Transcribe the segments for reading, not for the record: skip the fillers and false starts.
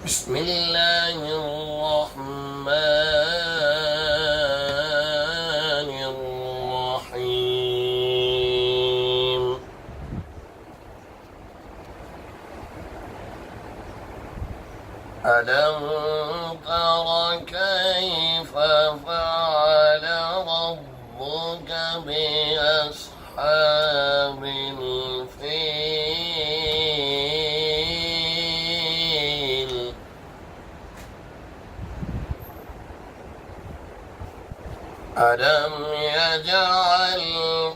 بسم الله الرحمن الرحيم. ألم تر كيف فعل ربك بأصحاب الفيل؟ ألم يجعل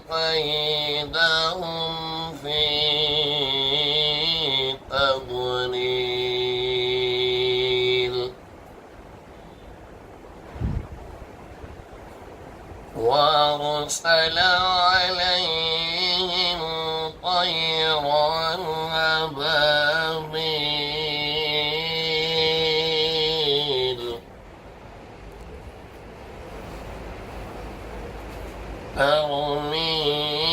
كيدهم في تضليل وأرسل عليهم طيرا أبابيل ترميهم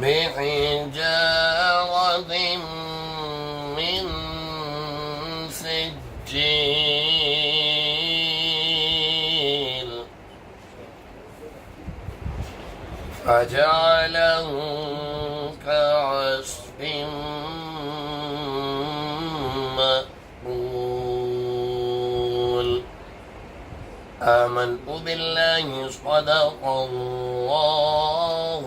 بحجارة من سجيل فجعلهم كعصف مأكول. آمنت بالله صدق الله